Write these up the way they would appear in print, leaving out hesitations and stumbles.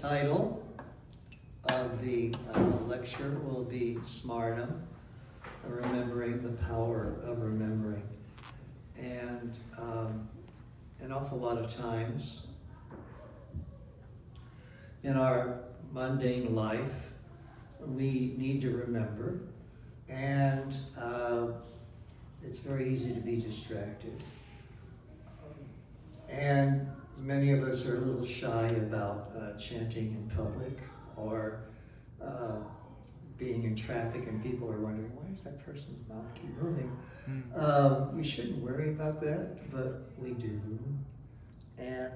Title of the lecture will be Smaranam, remembering the power of remembering. And an awful lot of times in our mundane life, we need to remember, and it's very easy to be distracted. And many of us are a little shy about chanting in public or being in traffic and people are wondering, why does that person's mouth keep moving? We shouldn't worry about that, but we do. And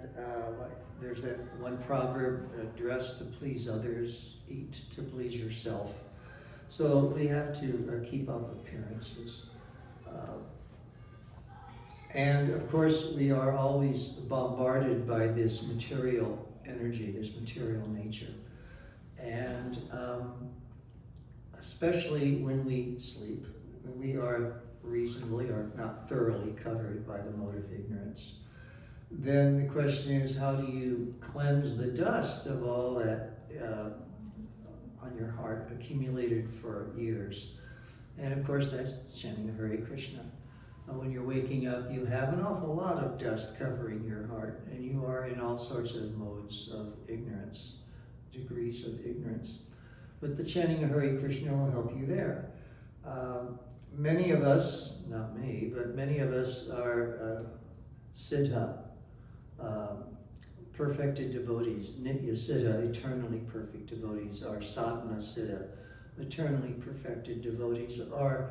there's that one proverb, dress to please others, eat to please yourself. So we have to keep up appearances. And of course, we are always bombarded by this material energy, this material nature. And especially when we sleep, we are reasonably or not thoroughly covered by the mode of ignorance. Then the question is, how do you cleanse the dust of all that on your heart accumulated for years? And of course, that's chanting Hare Krishna. When you're waking up, you have an awful lot of dust covering your heart, and you are in all sorts of modes of ignorance, degrees of ignorance. But the chanting of Hare Krishna will help you there. Many of us, not me, but many of us are siddha, perfected devotees, nitya siddha, eternally perfect devotees, or sadhana siddha, eternally perfected devotees, or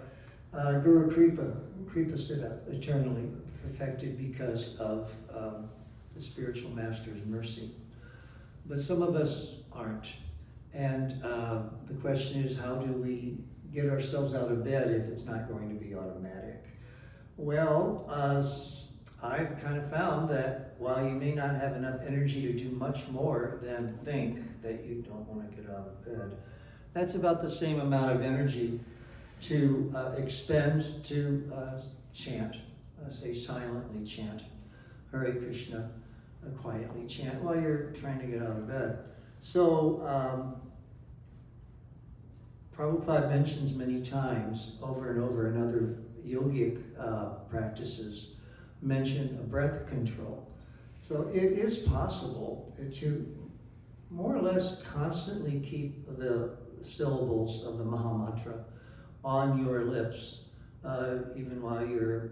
Guru Kripa siddha, eternally perfected because of the spiritual master's mercy. But some of us aren't. And the question is, how do we get ourselves out of bed if it's not going to be automatic? Well, I've kind of found that while you may not have enough energy to do much more than think that you don't want to get out of bed, that's about the same amount of energy to expend to chant, say silently chant Hare Krishna, quietly chant while you're trying to get out of bed. So Prabhupada mentions many times over and over in other yogic practices, mention a breath control. So it is possible to more or less constantly keep the syllables of the Mahamantra on your lips, even while you're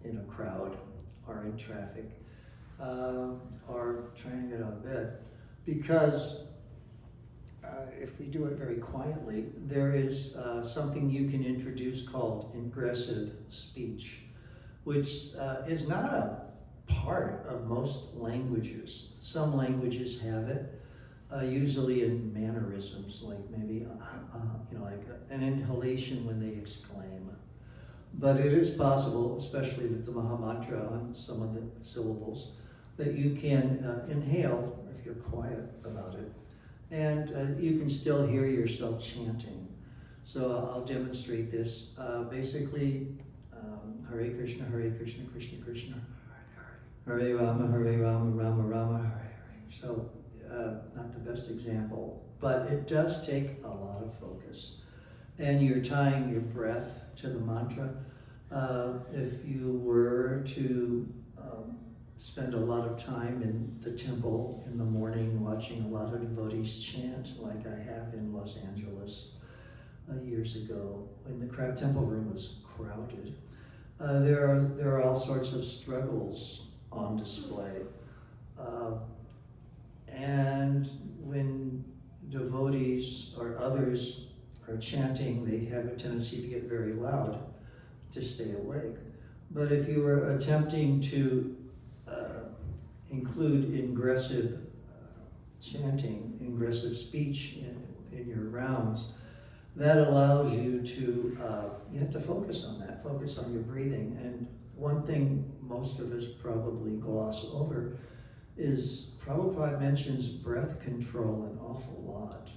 in a crowd or in traffic or trying to get out of bed. Because if we do it very quietly, there is something you can introduce called ingressive speech, which is not a part of most languages. Some languages have it. Usually in mannerisms, like maybe, like an inhalation when they exclaim. But it is possible, especially with the Mahamantra on some of the syllables, that you can inhale if you're quiet about it. And you can still hear yourself chanting. So I'll demonstrate this. Basically, Hare Krishna, Krishna Krishna, Hare Rama, Rama Rama, Hare Hare. So, not the best example, but it does take a lot of focus. And you're tying your breath to the mantra. If you were to spend a lot of time in the temple in the morning watching a lot of devotees chant, like I have in Los Angeles years ago, when the temple room was crowded, there are all sorts of struggles on display. And when devotees or others are chanting, they have a tendency to get very loud to stay awake. But if you were attempting to include ingressive chanting, ingressive speech in your rounds, that allows you to, you have to focus on that, focus on your breathing. And one thing most of us probably gloss over is Prabhupada mentions breath control an awful lot.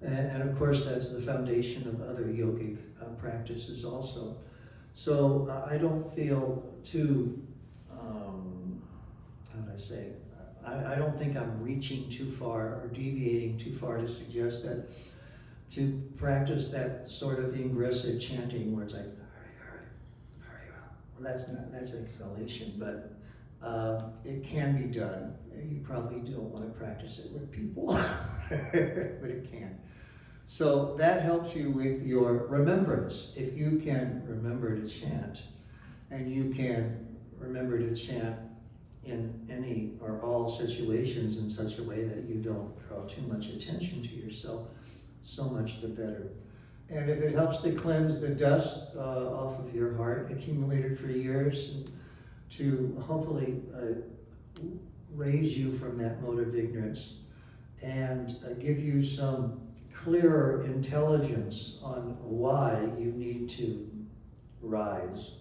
And of course, that's the foundation of other yogic practices also. So I don't feel too, how do I say, I don't think I'm reaching too far or deviating too far to suggest that to practice that sort of ingressive chanting where it's like, hurry up. Well, that's exhalation, but it can be done. You probably don't want to practice it with people, but it can. So that helps you with your remembrance. If you can remember to chant, and you can remember to chant in any or all situations in such a way that you don't draw too much attention to yourself, so much the better. And if it helps to cleanse the dust off of your heart accumulated for years, and to hopefully raise you from that mode of ignorance and give you some clearer intelligence on why you need to rise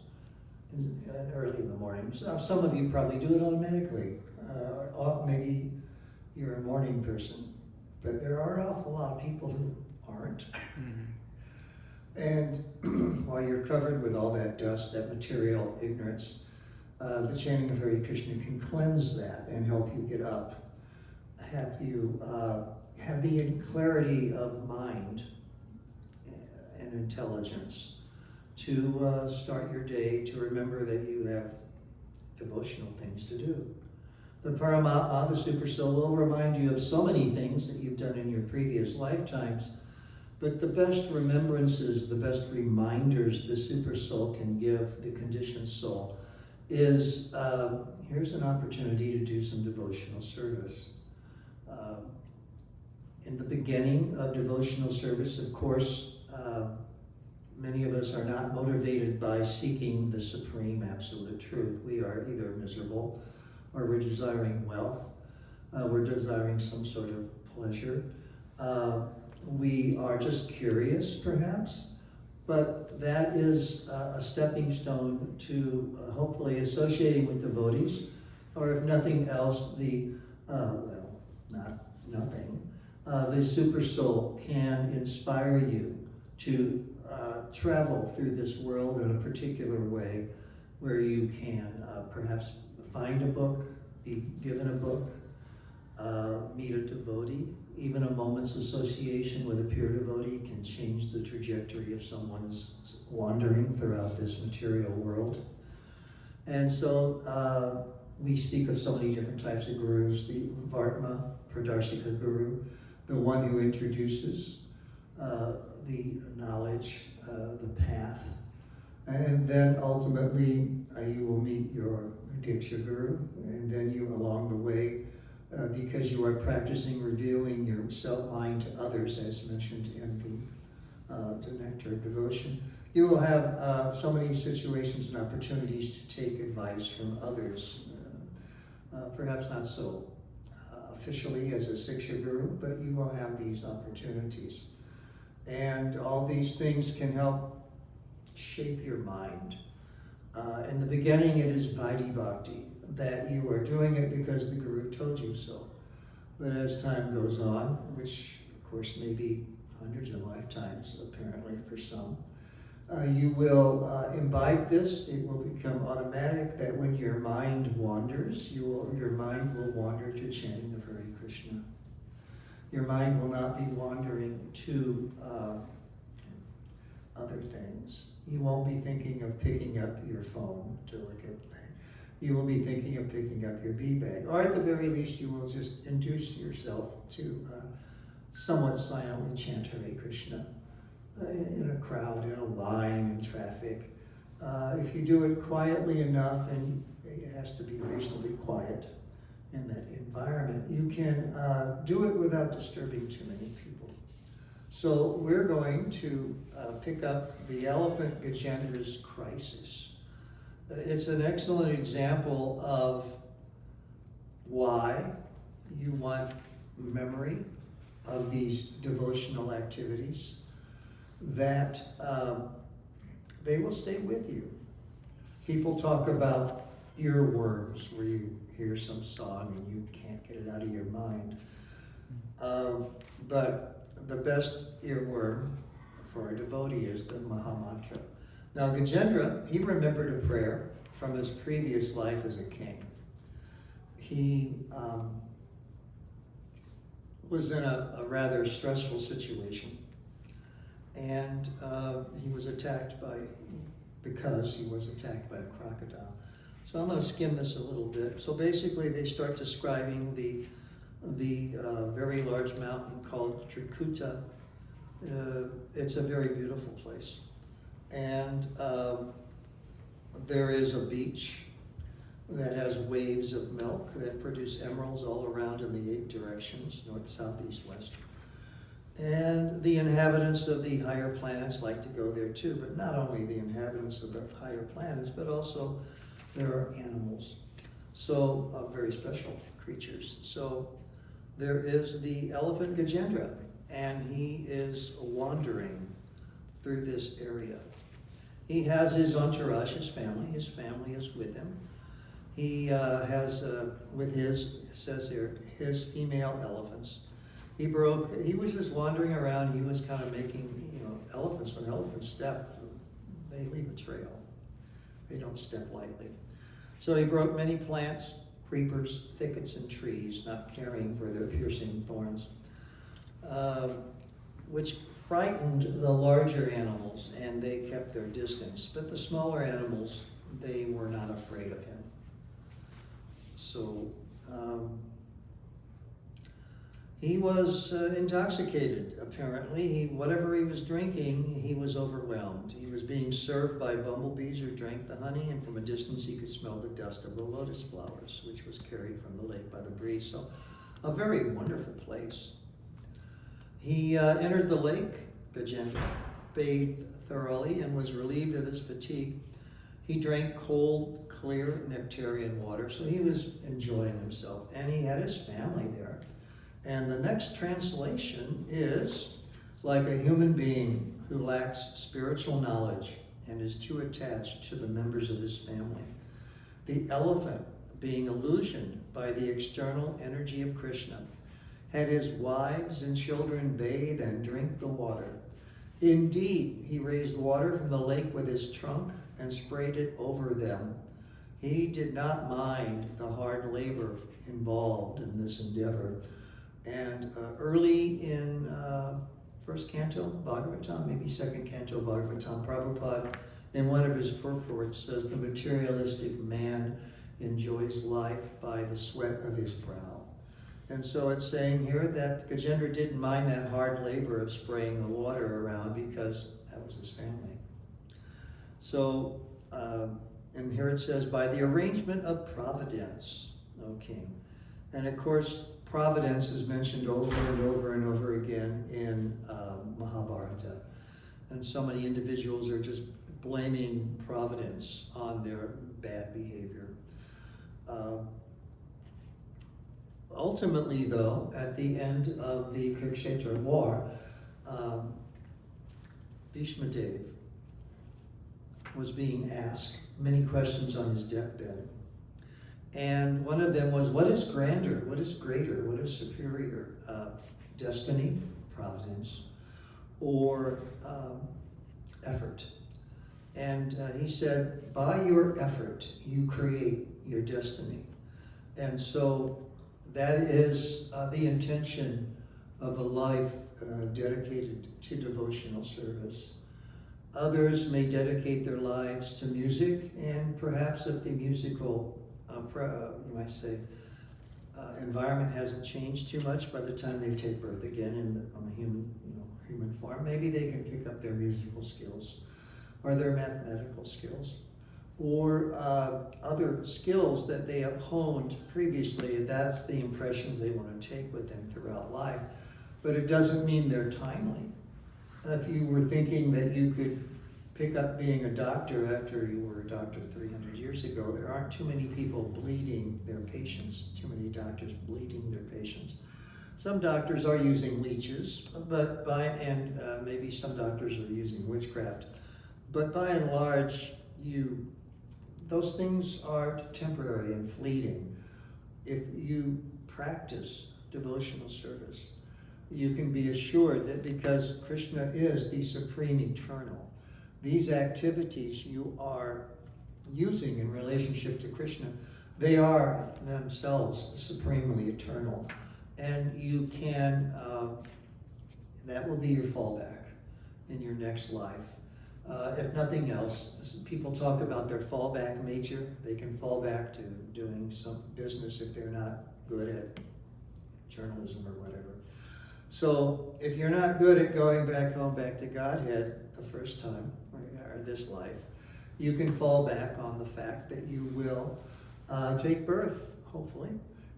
early in the morning. Some of you probably do it automatically. Maybe you're a morning person, but there are an awful lot of people who aren't. And while you're covered with all that dust, that material ignorance, the chanting of Hare Krishna can cleanse that and help you get up, have you have the clarity of mind and intelligence to start your day, to remember that you have devotional things to do. The Paramatma, the Super Soul, will remind you of so many things that you've done in your previous lifetimes, but the best remembrances, the best reminders the Super Soul can give the conditioned soul is, here's an opportunity to do some devotional service. In the beginning of devotional service, of course, many of us are not motivated by seeking the supreme absolute truth. We are either miserable or we're desiring wealth. We're desiring some sort of pleasure. We are just curious, perhaps, but that is a stepping stone to hopefully associating with devotees, or if nothing else, the Super Soul can inspire you to travel through this world in a particular way where you can perhaps find a book, be given a book, meet a devotee. Even a moment's association with a pure devotee can change the trajectory of someone's wandering throughout this material world. And so we speak of so many different types of gurus: the Vartma, Pradarsika Guru, the one who introduces the knowledge, the path. And then ultimately you will meet your Diksha Guru, and then you along the way, because you are practicing revealing your self-mind to others, as mentioned in the Nectar of Devotion, you will have so many situations and opportunities to take advice from others, perhaps not so officially as a Siksha Guru, but you will have these opportunities. And all these things can help shape your mind. In the beginning, it is Vaidhi Bhakti, that you are doing it because the Guru told you so. But as time goes on, which of course may be hundreds of lifetimes apparently for some, you will imbibe this. It will become automatic that when your mind wanders, your mind will wander to chanting of Hare Krishna. Your mind will not be wandering to other things. You won't be thinking of picking up your phone to look at things. You will be thinking of picking up your bee bag. Or at the very least, you will just induce yourself to somewhat silently chant Hare Krishna in a crowd, in a line, in traffic. If you do it quietly enough, and it has to be reasonably quiet in that environment, you can do it without disturbing too many people. So we're going to pick up the elephant Gajendra's crisis. It's an excellent example of why you want memory of these devotional activities, that they will stay with you. People talk about earworms, where you hear some song and you can't get it out of your mind. But the best earworm for a devotee is the Mahamantra. Now Gajendra, he remembered a prayer from his previous life as a king. he was in a rather stressful situation, and he was attacked because he was attacked by a crocodile. So I'm going to skim this a little bit. So basically they start describing the very large mountain called Trikuta. It's a very beautiful place. And there is a beach that has waves of milk that produce emeralds all around in the 8 directions, north, south, east, west. And the inhabitants of the higher planets like to go there too, but not only the inhabitants of the higher planets, but also there are animals, so very special creatures. So there is the elephant Gajendra, and he is wandering through this area. He has his entourage, his family is with him. He has, with his, it says here, his female elephants. He was just wandering around. He was kind of making, elephants, when elephants step, they leave a trail. They don't step lightly. So he broke many plants, creepers, thickets, and trees, not caring for their piercing thorns, which frightened the larger animals, and they kept their distance. But the smaller animals, they were not afraid of him. So he was intoxicated, apparently. Whatever he was drinking, he was overwhelmed. He was being served by bumblebees who drank the honey, and from a distance he could smell the dust of the lotus flowers, which was carried from the lake by the breeze. So a very wonderful place. He entered the lake, Gajendra, bathed thoroughly, and was relieved of his fatigue. He drank cold, clear nectarian water, so he was enjoying himself, and he had his family there. And the next translation is, like a human being who lacks spiritual knowledge and is too attached to the members of his family. The elephant, being illusioned by the external energy of Krishna, had his wives and children bathe and drink the water. Indeed, he raised water from the lake with his trunk and sprayed it over them. He did not mind the hard labor involved in this endeavor. And early in first canto Bhagavatam, maybe second canto Bhagavatam, Prabhupada, in one of his purports, says the materialistic man enjoys life by the sweat of his brow. And so it's saying here that Gajendra didn't mind that hard labor of spraying the water around because that was his family. So, and here it says, by the arrangement of providence, O king. And of course, providence is mentioned over and over and over again in Mahabharata. And so many individuals are just blaming providence on their bad behavior. Ultimately, though, at the end of the Kurukshetra war, Bhishma Dev was being asked many questions on his deathbed. And one of them was, what is grander, what is greater, what is superior? Destiny, providence, or effort? And he said, by your effort, you create your destiny. And so that is the intention of a life dedicated to devotional service. Others may dedicate their lives to music, and perhaps if the musical you might say, environment hasn't changed too much by the time they take birth again on the human form, maybe they can pick up their musical skills or their mathematical skills or other skills that they have honed previously. That's the impressions they want to take with them throughout life. But it doesn't mean they're timely. If you were thinking that you could pick up being a doctor after you were a doctor 300 years ago, there aren't too many people bleeding their patients, too many doctors bleeding their patients. Some doctors are using leeches, but maybe some doctors are using witchcraft. But by and large, those things are temporary and fleeting. If you practice devotional service, you can be assured that because Krishna is the supreme eternal, these activities you are using in relationship to Krishna They are themselves supremely eternal. And you can, that will be your fallback in your next life. If nothing else, people talk about their fallback major. They can fall back to doing some business if they're not good at journalism or whatever. So if you're not good at going back home, back to Godhead the first time, or this life, you can fall back on the fact that you will take birth, hopefully,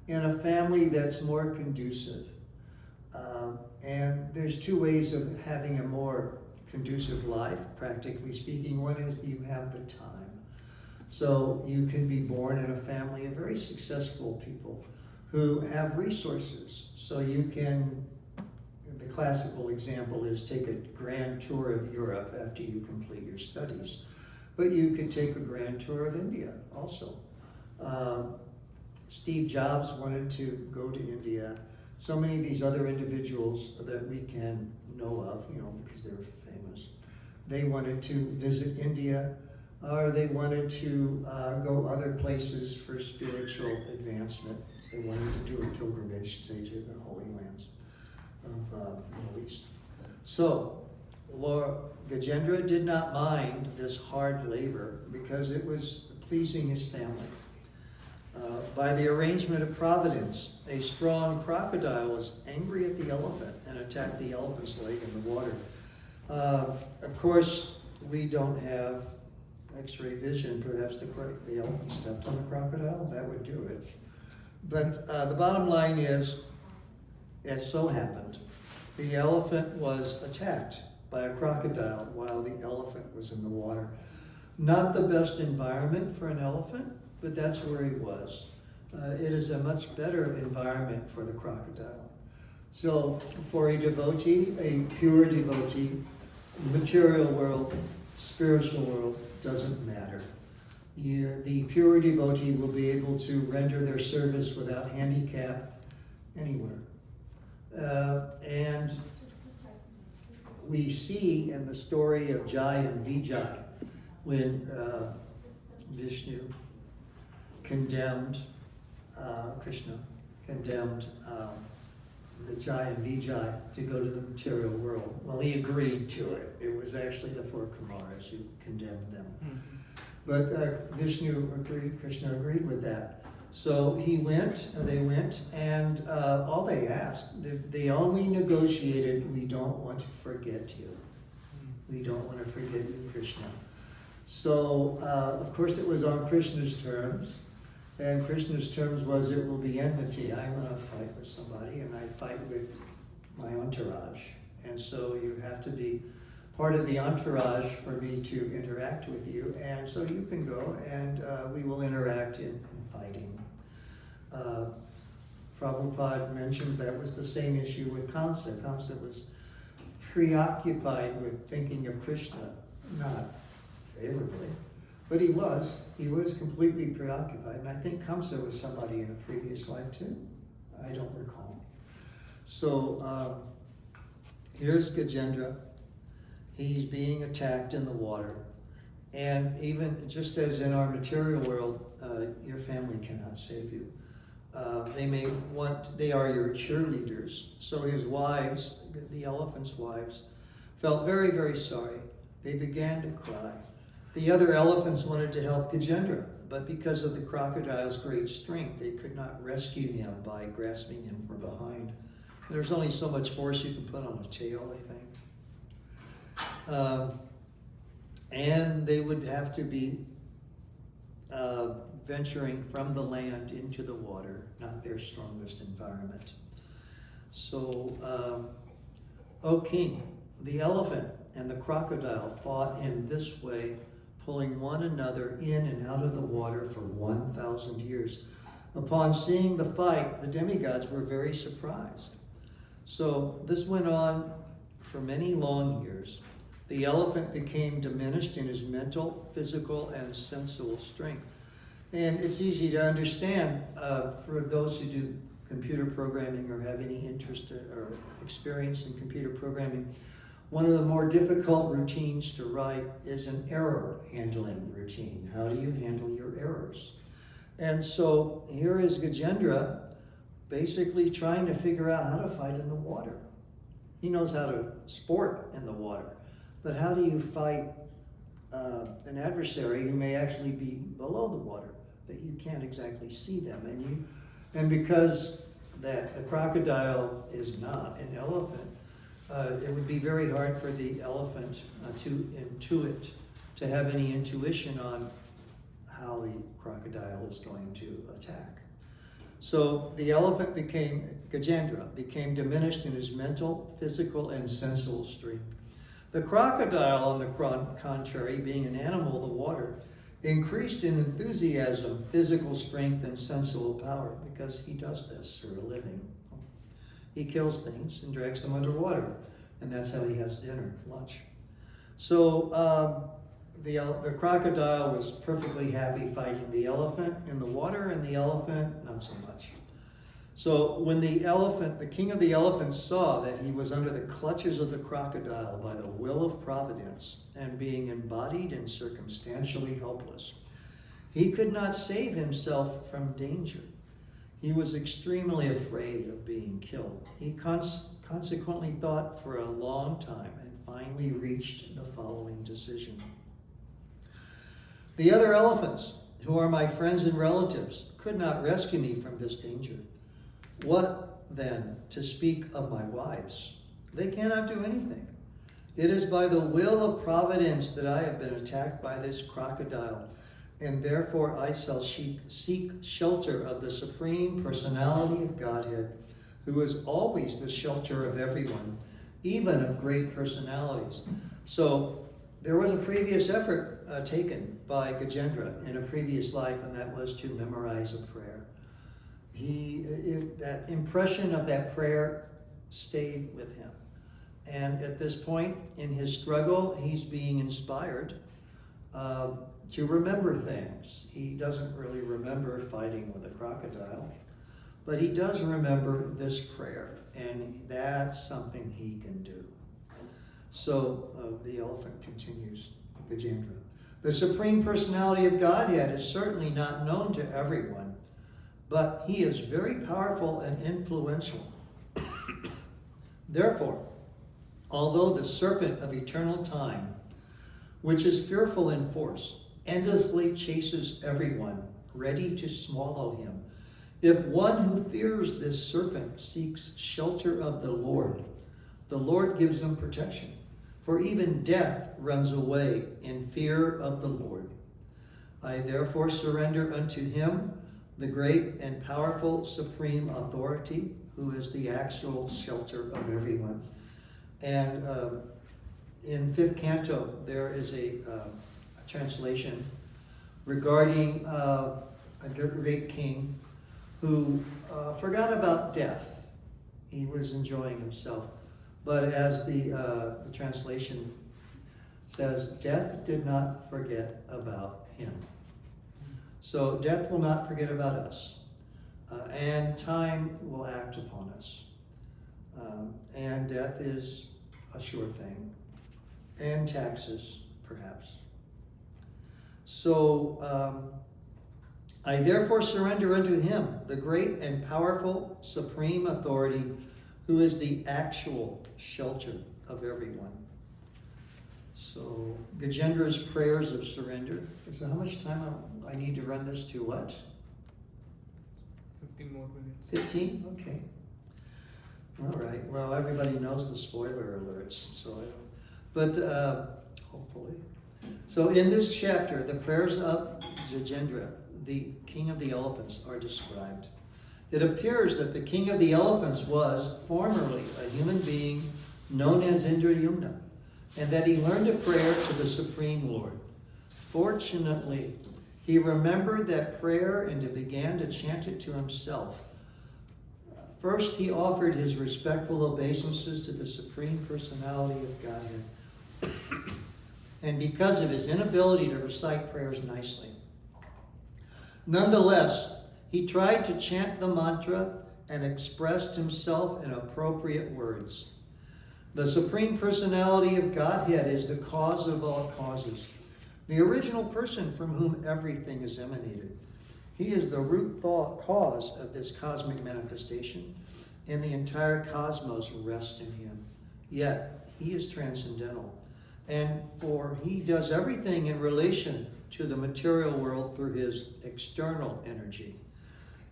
in a family that's more conducive. And there's two ways of having a more conducive life, practically speaking. One is you have the time. So you can be born in a family of very successful people who have resources. So you can, the classical example is take a grand tour of Europe after you complete your studies. But you could take a grand tour of India also. Steve Jobs wanted to go to India. So many of these other individuals that we can know of, because they're famous, they wanted to visit India, or they wanted to go other places for spiritual advancement. They wanted to do a pilgrimage, say, to the Holy Lands of the Middle East. So, Lord Gajendra did not mind this hard labor because it was pleasing his family. By the arrangement of providence, a strong crocodile was angry at the elephant and attacked the elephant's leg in the water. Of course, we don't have X-ray vision. Perhaps the elephant stepped on the crocodile. That would do it. But the bottom line is, it so happened, the elephant was attacked by a crocodile while the elephant was in the water. Not the best environment for an elephant, but that's where he was. It is a much better environment for the crocodile. So for a devotee, a pure devotee, material world, spiritual world, doesn't matter. The pure devotee will be able to render their service without handicap anywhere. And we see in the story of Jai and Vijay, when Vishnu condemned, Krishna condemned the Jai and Vijay to go to the material world. Well, he agreed to it. It was actually the four Kumaras who condemned them. But Vishnu agreed, Krishna agreed with that. So they went, and all they asked, they only negotiated, we don't want to forget you. We don't want to forget you, Krishna. So, of course, it was on Krishna's terms. And Krishna's terms was, it will be enmity. I'm going to fight with somebody, and I fight with my entourage. And so you have to be part of the entourage for me to interact with you. And so you can go, and we will interact in fighting. Prabhupada mentions that was the same issue with Kamsa. Kamsa was preoccupied with thinking of Krishna, not favorably. But he was completely preoccupied. And I think Kamsa was somebody in a previous life too. I don't recall. So here's Gajendra. He's being attacked in the water. And even just as in our material world, your family cannot save you. They are your cheerleaders. So his wives, the elephant's wives, felt very, very sorry. They began to cry. The other elephants wanted to help Gajendra, but because of the crocodile's great strength, they could not rescue him by grasping him from behind. There's only so much force you can put on a tail, I think. And they would have to be venturing from the land into the water, not their strongest environment. So, O king, the elephant and the crocodile fought in this way, pulling one another in and out of the water for 1,000 years. Upon seeing the fight, the demigods were very surprised. So this went on for many long years. The elephant became diminished in his mental, physical, and sensual strength. And it's easy to understand for those who do computer programming or have any interest or experience in computer programming. One of the more difficult routines to write is an error handling routine. How do you handle your errors? And so here is Gajendra basically trying to figure out how to fight in the water. He knows how to sport in the water, but how do you fight an adversary who may actually be below the water, that you can't exactly see them? And because that the crocodile is not an elephant, it would be very hard for the elephant to have any intuition on how the crocodile is going to attack. So the elephant Gajendra became diminished in his mental, physical, and sensual strength. The crocodile, on the contrary, being an animal of the water, increased in enthusiasm, physical strength, and sensual power, because he does this for a living. He kills things and drags them underwater, and that's how he has dinner, lunch. So the crocodile was perfectly happy fighting the elephant in the water, and the elephant not so much. So when the king of the elephants saw that he was under the clutches of the crocodile by the will of providence, and being embodied and circumstantially helpless, he could not save himself from danger. He was extremely afraid of being killed. He consequently thought for a long time and finally reached the following decision. The other elephants, who are my friends and relatives, could not rescue me from this danger. What then to speak of my wives? They cannot do anything. It is by the will of providence that I have been attacked by this crocodile, and therefore I shall seek shelter of the Supreme Personality of Godhead, who is always the shelter of everyone, even of great personalities. So there was a previous effort taken by Gajendra in a previous life, and that was to memorize a prayer. That impression of that prayer stayed with him. And at this point in his struggle, he's being inspired to remember things. He doesn't really remember fighting with a crocodile, but he does remember this prayer, and that's something he can do. So the elephant continues, Gajendra. The Supreme Personality of Godhead is certainly not known to everyone, but he is very powerful and influential. Therefore, although the serpent of eternal time, which is fearful in force, endlessly chases everyone, ready to swallow him, if one who fears this serpent seeks shelter of the Lord gives him protection. For even death runs away in fear of the Lord. I therefore surrender unto him the great and powerful supreme authority, who is the actual shelter of everyone. And in 5th canto, there is a translation regarding a great king who forgot about death. He was enjoying himself. But as the translation says, death did not forget about him. So death will not forget about us. And time will act upon us. And death is a sure thing. And taxes, perhaps. So I therefore surrender unto him the great and powerful supreme authority, who is the actual shelter of everyone. So Gajendra's prayers of surrender. So how much time I need to run this to what? 15 more minutes. 15? Okay. All right. Well, everybody knows the spoiler alerts, so hopefully. So in this chapter, the prayers of Gajendra, the king of the elephants, are described. It appears that the king of the elephants was formerly a human being known as Indrayumna, and that he learned a prayer to the Supreme Lord. Fortunately, he remembered that prayer and began to chant it to himself. First, he offered his respectful obeisances to the Supreme Personality of Godhead, and because of his inability to recite prayers nicely. Nonetheless, he tried to chant the mantra and expressed himself in appropriate words. The Supreme Personality of Godhead is the cause of all causes, the original person from whom everything is emanated. He is the root thought cause of this cosmic manifestation, and the entire cosmos rests in him. Yet, he is transcendental. And for he does everything in relation to the material world through his external energy.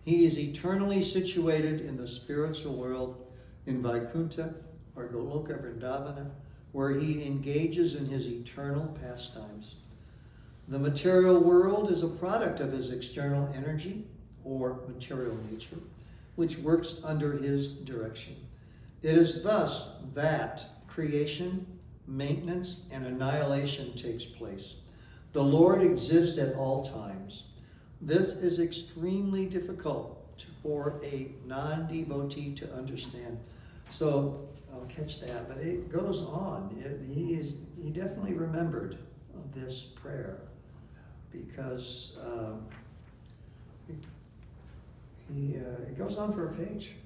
He is eternally situated in the spiritual world in Vaikuntha or Goloka Vrindavana, where he engages in his eternal pastimes. The material world is a product of his external energy or material nature, which works under his direction. It is thus that creation, maintenance, and annihilation takes place. The Lord exists at all times. This is extremely difficult for a non-devotee to understand. So I'll catch that, but it goes on. He definitely remembered this prayer because it goes on for a page.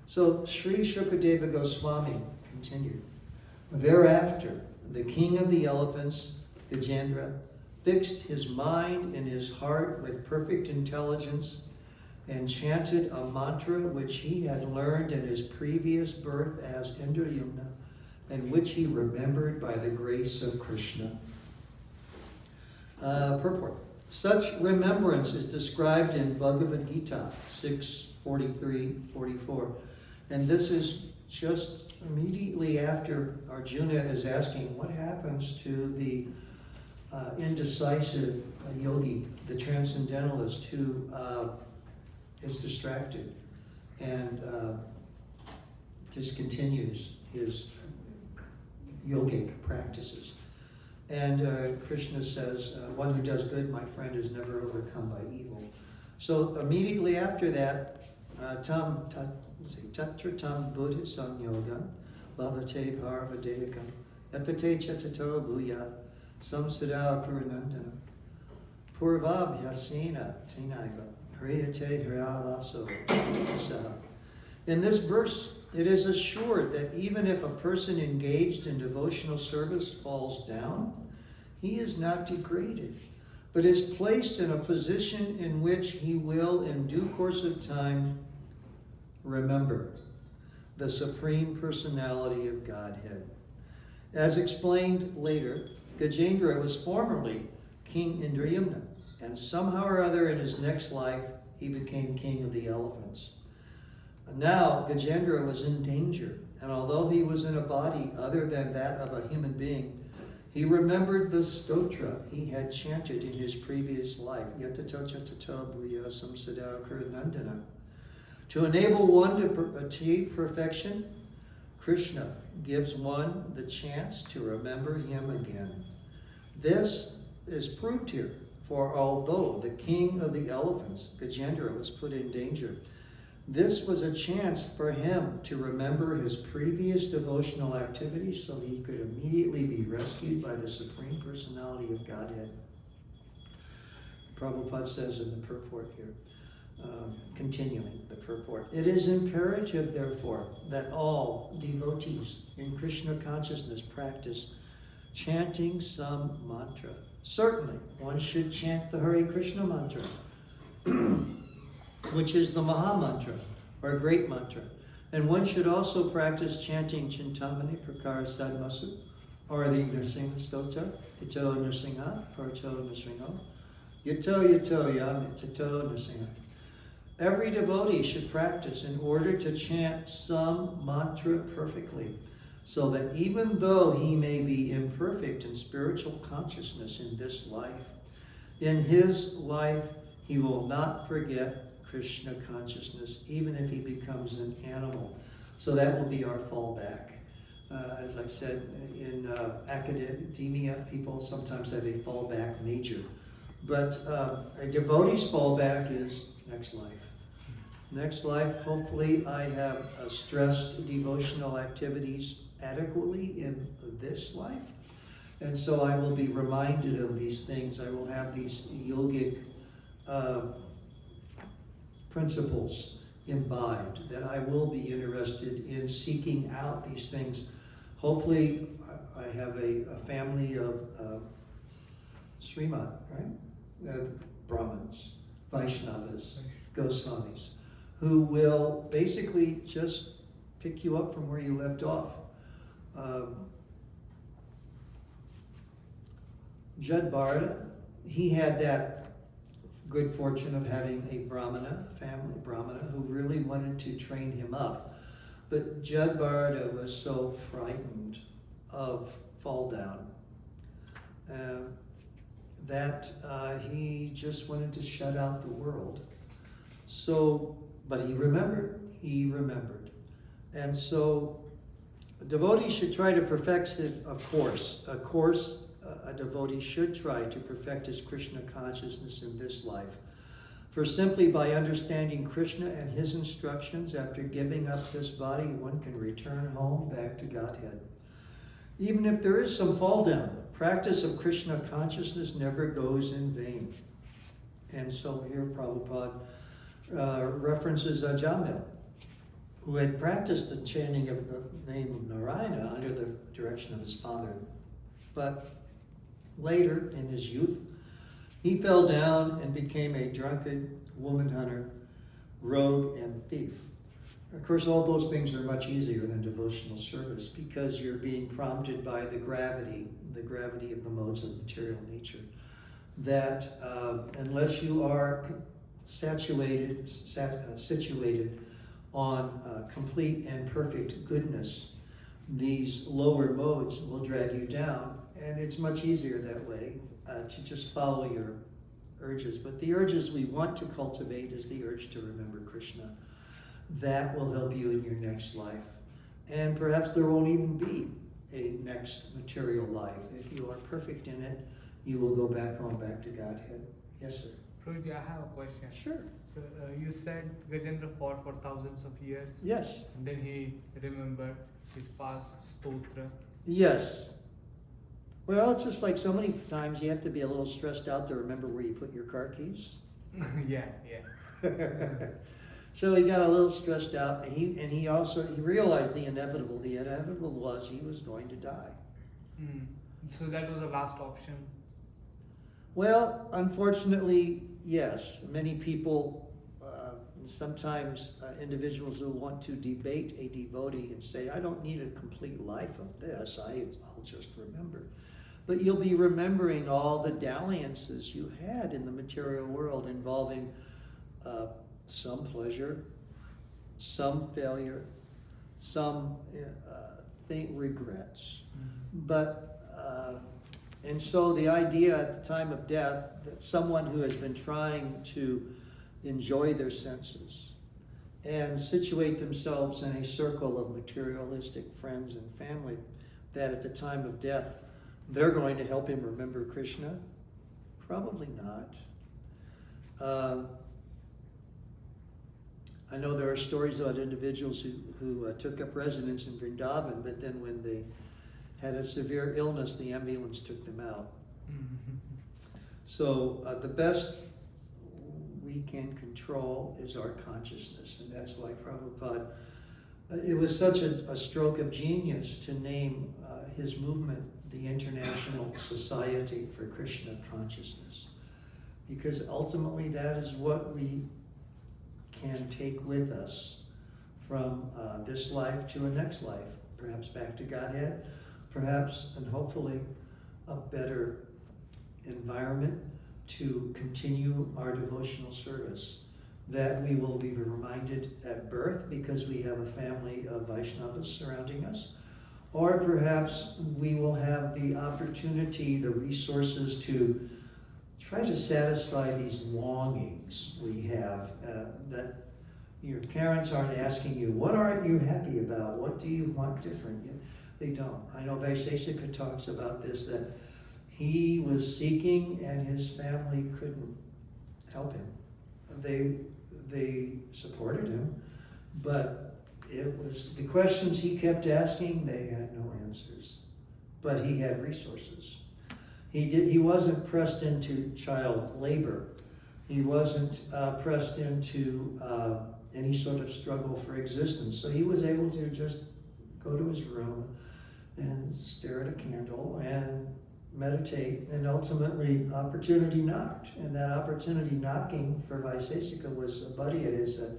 So Sri Shukadeva Goswami continued. Thereafter, the king of the elephants, Gajendra, fixed his mind and his heart with perfect intelligence and chanted a mantra which he had learned in his previous birth as Indrayumna and which he remembered by the grace of Krishna. Purport. Such remembrance is described in Bhagavad Gita 6:43-44. And this is just immediately after Arjuna is asking what happens to the indecisive yogi, the transcendentalist who is distracted and discontinues his yogic practices. And Krishna says, one who does good, my friend, is never overcome by evil. So immediately after that, Tatra tam buddhi samyoga bhavate parvadeyakam etate chatato bhuya samsada puranandana purvabhyasena tenaiva hriyate hriyavaso. In this verse, it is assured that even if a person engaged in devotional service falls down, he is not degraded, but is placed in a position in which he will, in due course of time, remember the Supreme Personality of Godhead. As explained later, Gajendra was formerly King Indrayumna, and somehow or other in his next life, he became king of the elephants. Now, Gajendra was in danger, and although he was in a body other than that of a human being, he remembered the stotra he had chanted in his previous life, Yatato Chatato Bhuya Samsada Kurunandana. To enable one to achieve perfection, Krishna gives one the chance to remember him again. This is proved here, for although the king of the elephants, Gajendra, was put in danger, this was a chance for him to remember his previous devotional activities so he could immediately be rescued by the Supreme Personality of Godhead. Prabhupada says in the purport here, continuing the purport, it is imperative, therefore, that all devotees in Krishna consciousness practice chanting some mantra. Certainly, one should chant the Hare Krishna mantra, which is the Maha Mantra, or great mantra. And one should also practice chanting Chintamani Prakara Sadmasu, or the Nrsimha Stota, Ito Nrsimha, Parto Nrsimha, Yato Yam, Ito Nrsimha. Every devotee should practice in order to chant some mantra perfectly, so that even though he may be imperfect in spiritual consciousness in this life, in his life he will not forget Krishna consciousness, even if he becomes an animal. So that will be our fallback. As I've said, in academia, people sometimes have a fallback major. But a devotee's fallback is next life. Next life, hopefully I have stressed devotional activities adequately in this life. And so I will be reminded of these things. I will have these yogic principles imbibed, that I will be interested in seeking out these things. Hopefully, I have a family of Srimat, right? Brahmins. Vaishnavas, Goswamis, who will basically just pick you up from where you left off. Jad Bharata, he had that good fortune of having a family Brahmana, who really wanted to train him up. But Jad Bharata was so frightened of fall down that he just wanted to shut out the world. So, but he remembered. And so a devotee should try to perfect it, a devotee should try to perfect his Krishna consciousness in this life. For simply by understanding Krishna and his instructions, after giving up this body, one can return home back to Godhead. Even if there is some fall down, practice of Krishna consciousness never goes in vain. And so here Prabhupada references Jamil, who had practiced the chanting of the name of Narayana under the direction of his father. But later, in his youth, he fell down and became a drunkard, woman hunter, rogue, and thief. Of course, all those things are much easier than devotional service because you're being prompted by the gravity of the modes of material nature. That unless you are situated on complete and perfect goodness, these lower modes will drag you down, and it's much easier that way to just follow your urges. But the urges we want to cultivate is the urge to remember Krishna. That will help you in your next life. And perhaps there won't even be a next material life. If you are perfect in it, you will go back home, back to Godhead. Yes, sir. Prabhuji, I have a question. Sure. So you said Gajendra fought for thousands of years. Yes. And then he remembered his past stotra. Yes. Well, it's just like so many times you have to be a little stressed out to remember where you put your car keys. Yeah. So he got a little stressed out, and he realized the inevitable. The inevitable was he was going to die. So that was the last option. Well, unfortunately, yes. Many people, sometimes individuals who want to debate a devotee and say, I don't need a complete life of this, I'll just remember. But you'll be remembering all the dalliances you had in the material world involving some pleasure, some failure, some regrets. But and so the idea at the time of death that someone who has been trying to enjoy their senses and situate themselves in a circle of materialistic friends and family, that at the time of death they're going to help him remember Krishna? Probably not. I know there are stories about individuals who took up residence in Vrindavan, but then when they had a severe illness, the ambulance took them out. So the best we can control is our consciousness, and that's why Prabhupada, it was such a stroke of genius to name his movement the International Society for Krishna Consciousness, because ultimately that is what we can take with us from this life to a next life, perhaps back to Godhead, perhaps and hopefully a better environment to continue our devotional service, that we will be reminded at birth because we have a family of Vaishnavas surrounding us, or perhaps we will have the opportunity, the resources to try to satisfy these longings we have, that your parents aren't asking you, what aren't you happy about? What do you want different? They don't. I know ISKCON talks about this, that he was seeking and his family couldn't help him. They supported him, but it was the questions he kept asking, they had no answers. But he had resources. He wasn't pressed into child labor. He wasn't pressed into any sort of struggle for existence. So he was able to just go to his room and stare at a candle and meditate, and ultimately opportunity knocked. And that opportunity knocking for Vaisesika was a buddy of his that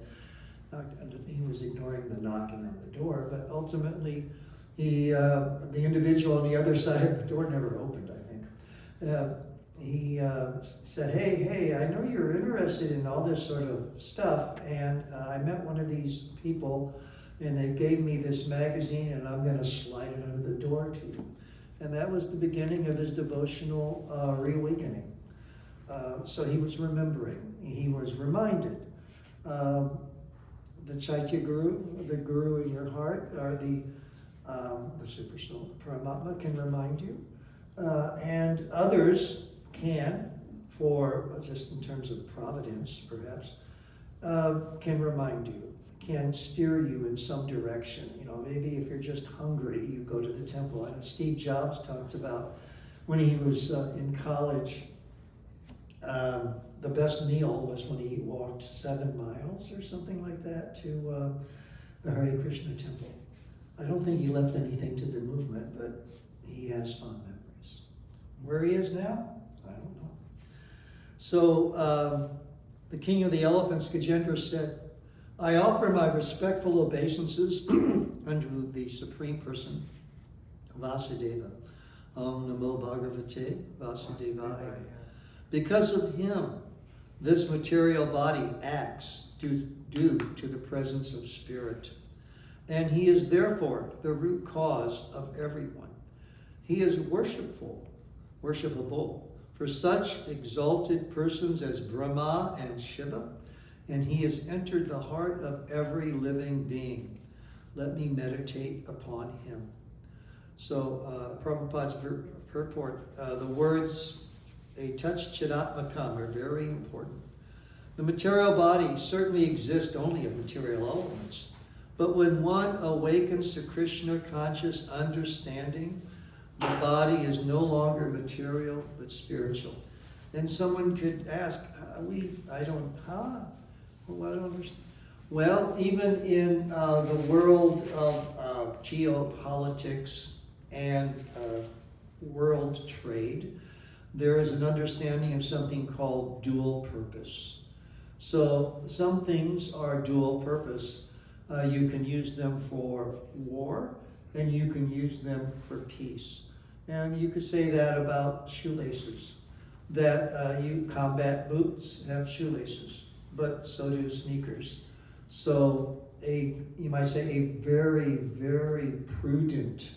knocked, he was ignoring the knocking on the door, but ultimately the individual on the other side of the door never opened, I think. He said, hey, I know you're interested in all this sort of stuff, and I met one of these people, and they gave me this magazine, and I'm going to slide it under the door to you. And that was the beginning of his devotional reawakening. So he was remembering, he was reminded. The Chaitya Guru, the Guru in your heart, or the Super Soul, Paramatma can remind you. And others can, for just in terms of providence perhaps, can remind you, can steer you in some direction. You know, maybe if you're just hungry, you go to the temple. And Steve Jobs talked about when he was in college, the best meal was when he walked 7 miles or something like that to the Hare Krishna temple. I don't think he left anything to the movement, but he has fond memories. Where he is now, I don't know. So the king of the elephants, Gajendra, said, I offer my respectful obeisances unto the Supreme Person, Vasudeva. Om Namo Bhagavate Vasudevaya. Because of him, this material body acts due to the presence of spirit. And he is therefore the root cause of everyone. He is worshipable for such exalted persons as Brahma and Shiva, and he has entered the heart of every living being. Let me meditate upon him. So Prabhupada's purport, the words, a touch chidatmakam, are very important. The material body certainly exists only of material elements, but when one awakens to Krishna conscious understanding, the body is no longer material but spiritual. Then someone could ask, I don't understand. Well, even in the world of geopolitics and world trade, there is an understanding of something called dual purpose. So some things are dual purpose. You can use them for war, and you can use them for peace. And you could say that about shoelaces, that combat boots have shoelaces, but so do sneakers. So you might say a very, very prudent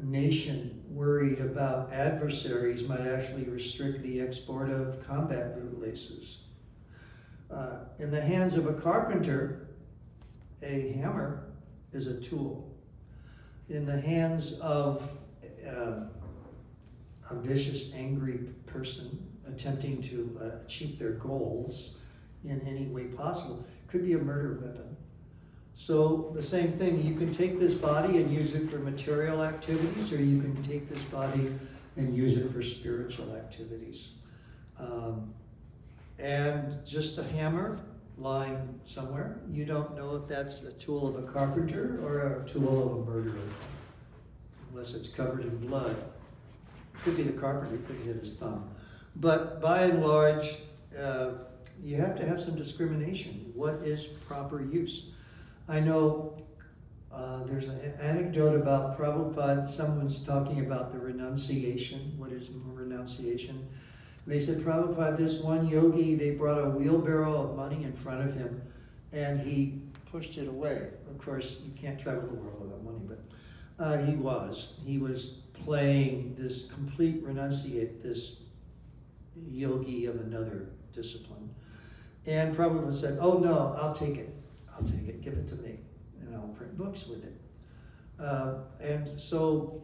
nation worried about adversaries might actually restrict the export of combat boot laces. In the hands of a carpenter, a hammer is a tool. In the hands of a vicious, angry person attempting to achieve their goals in any way possible, could be a murder weapon. So the same thing, you can take this body and use it for material activities, or you can take this body and use it for spiritual activities. And just a hammer lying somewhere, you don't know if that's a tool of a carpenter or a tool of a murderer, unless it's covered in blood. Could be the carpenter, could hit his thumb. But by and large, you have to have some discrimination. What is proper use? I know there's an anecdote about Prabhupada. Someone's talking about the renunciation. What is renunciation? They said, Prabhupada, this one yogi, they brought a wheelbarrow of money in front of him, and he pushed it away. Of course, you can't travel the world without money, but he was playing this complete renunciate, this yogi of another discipline. And Prabhupada said, oh no, I'll take it, give it to me, and I'll print books with it. And so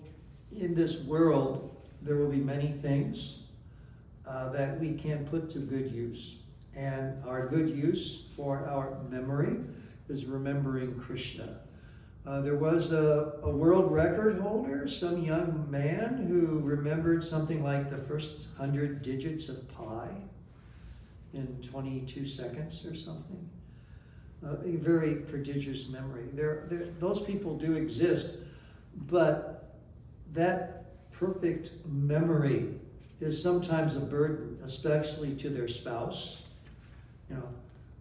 in this world, there will be many things that we can put to good use. And our good use for our memory is remembering Krishna. There was a world record holder, some young man who remembered something like the first 100 digits of pi in 22 seconds or something. A very prodigious memory. Those people do exist, but that perfect memory is sometimes a burden, especially to their spouse. You know,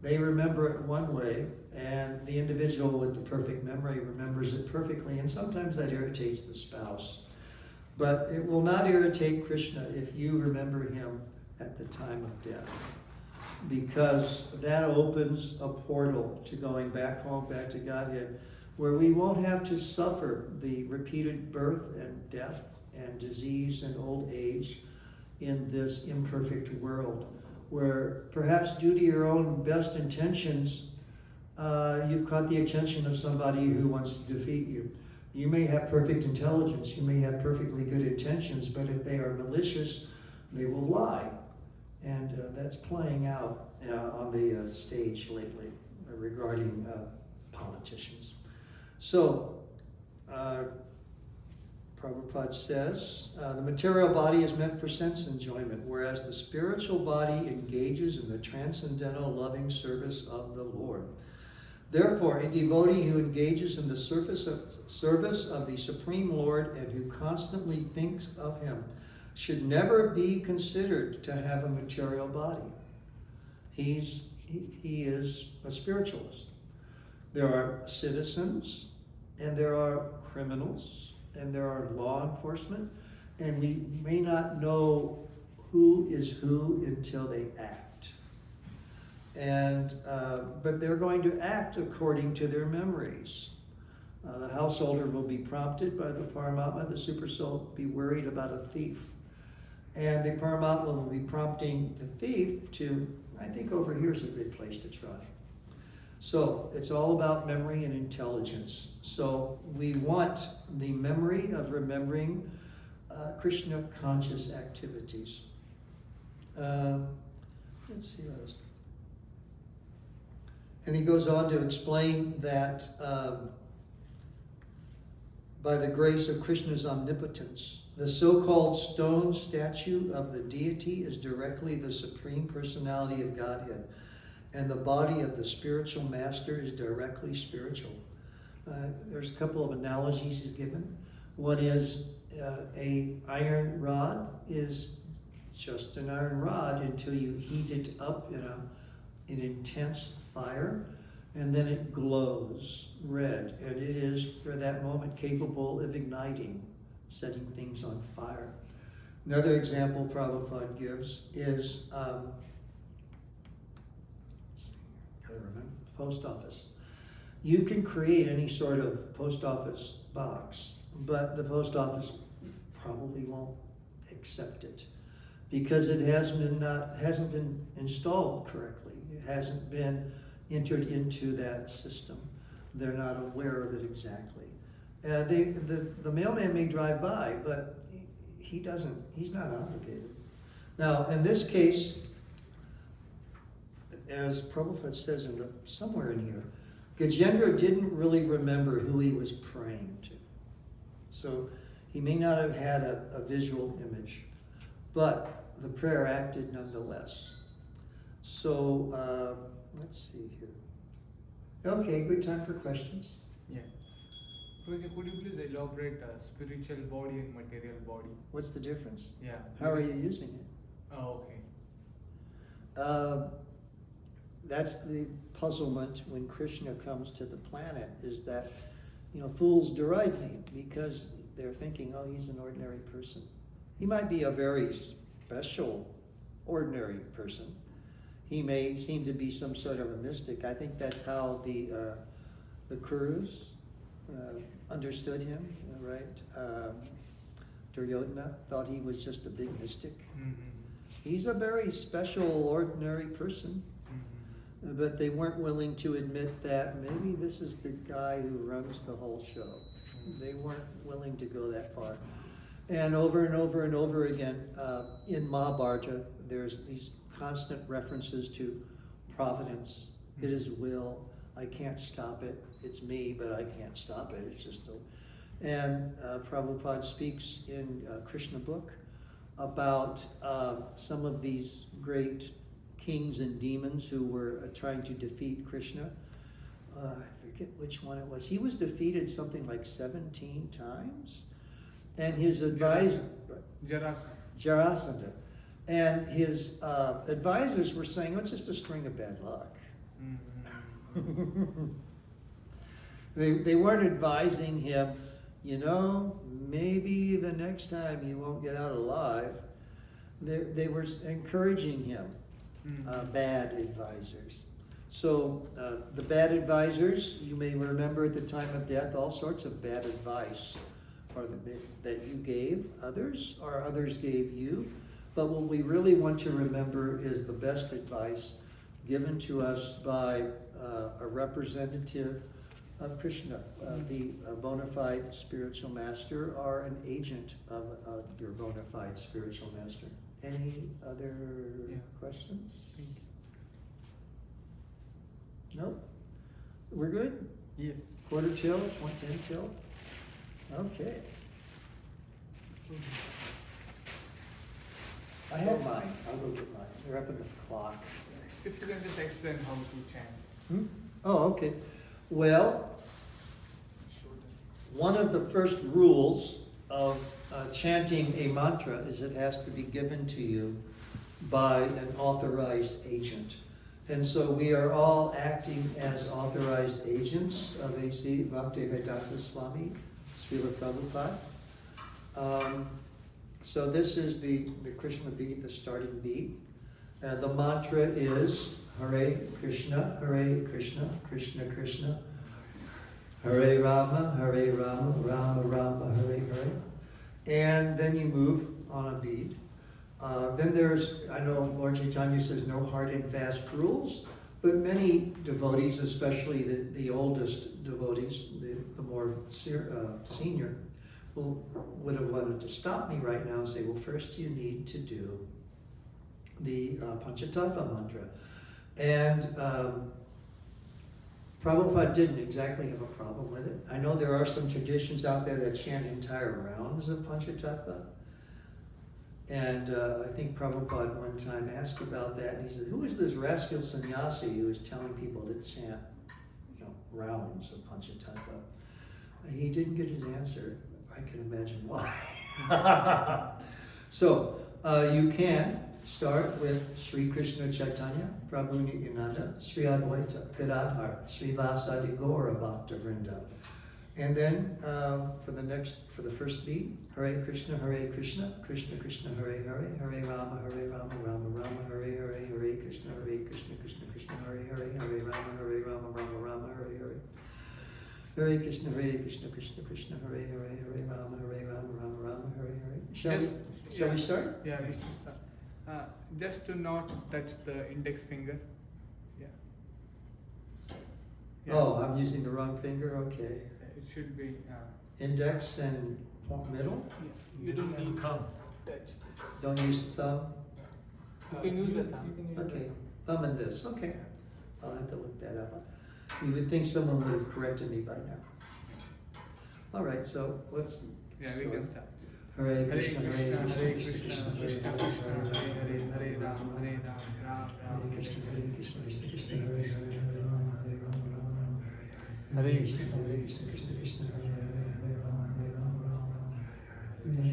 they remember it one way, and the individual with the perfect memory remembers it perfectly, and sometimes that irritates the spouse. But it will not irritate Krishna if you remember him at the time of death, because that opens a portal to going back home, back to Godhead, where we won't have to suffer the repeated birth and death and disease and old age in this imperfect world, where perhaps due to your own best intentions, you've caught the attention of somebody who wants to defeat you. You may have perfect intelligence, you may have perfectly good intentions, but if they are malicious, they will lie. And that's playing out on the stage lately regarding politicians. So, Prabhupada says, the material body is meant for sense enjoyment, whereas the spiritual body engages in the transcendental loving service of the Lord. Therefore, a devotee who engages in the service of the Supreme Lord and who constantly thinks of him should never be considered to have a material body. He is a spiritualist. There are citizens, and there are criminals, and there are law enforcement, and we may not know who is who until they act. And but they're going to act according to their memories. The householder will be prompted by the Paramatma, the super soul will be worried about a thief. And the Paramatma will be prompting the thief to, I think over here is a good place to try. So it's all about memory and intelligence. So we want the memory of remembering Krishna conscious activities. Let's see what else. And he goes on to explain that by the grace of Krishna's omnipotence, the so-called stone statue of the deity is directly the Supreme Personality of Godhead, and the body of the spiritual master is directly spiritual. There's a couple of analogies he's given. One is a iron rod is just an iron rod until you heat it up in an intense fire, and then it glows red, and it is for that moment capable of igniting, setting things on fire. Another example Prabhupada gives is post office. You can create any sort of post office box, but the post office probably won't accept it because it hasn't been installed correctly. It hasn't been entered into that system. They're not aware of it exactly. The mailman may drive by, but he's not obligated. Now, in this case, as Prabhupada says somewhere in here, Gajendra didn't really remember who he was praying to. So he may not have had a visual image, but the prayer acted nonetheless. So let's see here. Okay, good time for questions. Yeah. Could you please elaborate spiritual body and material body? What's the difference? Yeah. How are you using it? Oh, okay. That's the puzzlement when Krishna comes to the planet, is that, fools deride him because they're thinking, oh, he's an ordinary person. He might be a very special, ordinary person. He may seem to be some sort of a mystic. I think that's how the Kurus understood him, right? Duryodhana thought he was just a big mystic. Mm-hmm. He's a very special, ordinary person. But they weren't willing to admit that maybe this is the guy who runs the whole show. They weren't willing to go that far. And over and over and over again, in Mahabharata, there's these constant references to providence. It is will. I can't stop it. It's me, but I can't stop it. It's just and Prabhupada speaks in Krishna book about some of these great kings and demons who were trying to defeat Krishna. I forget which one it was. He was defeated something like 17 times. and his advisor, Jarasandha. Jarasandha, and his advisors were saying, "Oh, it's just a string of bad luck." Mm-hmm. They weren't advising him, maybe the next time you won't get out alive. They were encouraging him, bad advisors. So the bad advisors, you may remember at the time of death, all sorts of bad advice that you gave others or others gave you. But what we really want to remember is the best advice given to us by a representative of Krishna, the bona fide spiritual master, or an agent of your bona fide spiritual master. Any other questions? No? We're good? Yes. Quarter till, 10 till? Okay. I have mine. I'll go get mine. They're up in the clock. If you can just explain how to chant. Oh, okay. Well, one of the first rules of chanting a mantra is it has to be given to you by an authorized agent. And so we are all acting as authorized agents of A.C. Bhaktivedanta Swami, Srila Prabhupada. So this is the Krishna beat, the starting beat. The mantra is Hare Krishna, Krishna Krishna, Hare Rama, Rama Rama, Hare Hare. And then you move on a beat. Then there's, I know Lord Chaitanya says no hard and fast rules, but many devotees, especially the oldest devotees, the more senior, would have wanted to stop me right now and say, well, first you need to do the Panchatattva mantra. And Prabhupada didn't exactly have a problem with it. I know there are some traditions out there that chant entire rounds of Panchatattva. And I think Prabhupada one time asked about that, and he said, who is this rascal sannyasi who is telling people to chant, rounds of Panchatattva? He didn't get his answer. I can imagine why. So you can start with Sri Krishna Chaitanya, Prabhu Nityananda, Sri Advaita Gadadhar, Sri Vasadi Gaura Bhakta Vrinda. And then for the first beat, Hare Krishna, Krishna Krishna, Hare Hare, Hare Rama, Rama Rama, Hare Hare, Hare Krishna, Krishna Krishna, Hare Hare, Hare Rama, Rama, Hare Hare. Hare Krishna, Krishna Krishna, Hare Hare, Hare Rama, Rama, Hare Hare. Shall we start? Yeah, we should start. Just to not touch the index finger. Yeah. Oh, I'm using the wrong finger? Okay. It should be. Index and middle? You don't need thumb. Touch this. Don't use the thumb? You can use the thumb. Okay, thumb and this. Okay. I'll have to look that up. You would think someone would have corrected me by now. All right, so let's. Yeah, we can start. Hare Krishna, Hare Krishna, Krishna Krishna, Hare Hare, Hare Rama, Rama, Hare Krishna, Krishna, Krishna, Hare Hare Krishna, Hare Krishna, Krishna, Hare Hare, Rama, Rama, Hare Krishna, Krishna, Krishna, Hare Hare, Hare Rama, Krishna,